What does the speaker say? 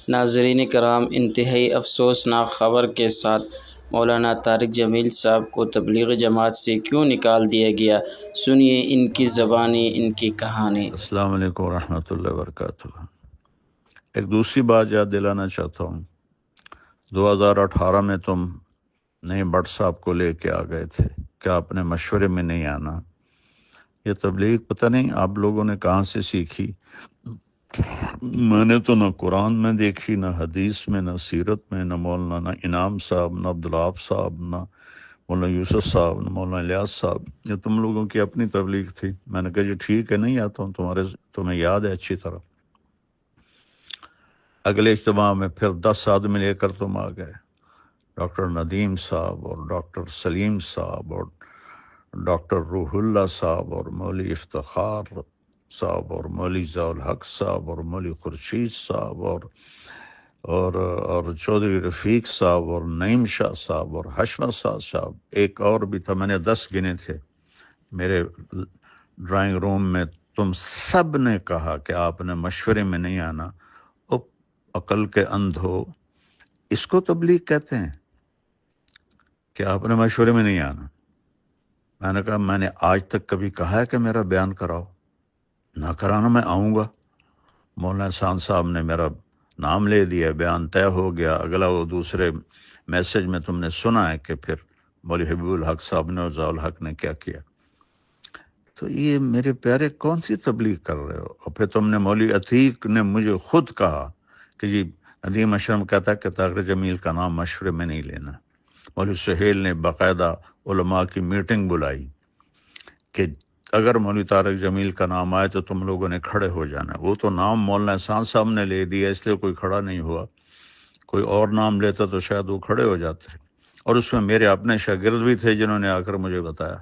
ناظرین کرام، انتہائی افسوسناک خبر کے ساتھ مولانا طارق جمیل صاحب کو تبلیغ جماعت سے کیوں نکال دیا گیا، سنیے ان کی زبانی، ان کی کہانی۔ السلام علیکم ورحمۃ اللہ وبرکاتہ۔ ایک دوسری بات یاد دلانا چاہتا ہوں، 2018 میں تم نئے بٹ صاحب کو لے کے آ گئے تھے، کیا آپ نے مشورے میں نہیں آنا؟ یہ تبلیغ پتہ نہیں آپ لوگوں نے کہاں سے سیکھی۔ میں نے تو نہ قرآن میں دیکھی، نہ حدیث میں، نہ سیرت میں، نہ مولانا انعام صاحب، نہ عبدالوہاب صاحب، نہ مولانا یوسف صاحب، نہ مولانا الیاس صاحب۔ یہ تم لوگوں کی اپنی تبلیغ تھی۔ میں نے کہا جی ٹھیک ہے، نہیں آتا ہوں، تمہیں یاد ہے اچھی طرح۔ اگلے اجتماع میں پھر 10 آدمی لے کر تم آ گئے، ڈاکٹر ندیم صاحب اور ڈاکٹر سلیم صاحب اور ڈاکٹر روح اللہ صاحب اور مولوی افتخار صاحب اور مولوی ضیاء الحق صاحب اور مولوی خورشید صاحب اور چودھری رفیق صاحب اور نعیم شاہ صاحب اور حشمت صاحب، ایک اور بھی تھا، میں نے 10 گنے تھے میرے ڈرائنگ روم میں۔ تم سب نے کہا کہ آپ نے مشورے میں نہیں آنا۔ عقل کے اندھو، اس کو تبلیغ کہتے ہیں کہ آپ نے مشورے میں نہیں آنا؟ میں نے کہا میں نے آج تک کبھی کہا ہے کہ میرا بیان کراؤ؟ نہ کرانا، میں آؤں گا۔ مولانا احسان صاحب نے میرا نام لے دیا، بیان طے ہو گیا۔ اگلا وہ دوسرے میسج میں تم نے سنا ہے کہ پھر مولوی حبیب الحق صاحب نے اور ضیاء الحق نے کیا کیا۔ تو یہ میرے پیارے کون سی تبلیغ کر رہے ہو؟ اور پھر تم نے مولوی عتیق نے مجھے خود کہا کہ جی ندیم اشرم کہتا ہے کہ طارق جمیل کا نام مشورے میں نہیں لینا۔ مولوی سہیل نے باقاعدہ علماء کی میٹنگ بلائی کہ اگر مولوی طارق جمیل کا نام آئے تو تم لوگوں نے کھڑے ہو جانا۔ وہ تو نام مولانا احسان صاحب نے لے دیا، اس لیے کوئی کھڑا نہیں ہوا۔ کوئی اور نام لیتا تو شاید وہ کھڑے ہو جاتے۔ اور اس میں میرے اپنے شاگرد بھی تھے جنہوں نے آ کر مجھے بتایا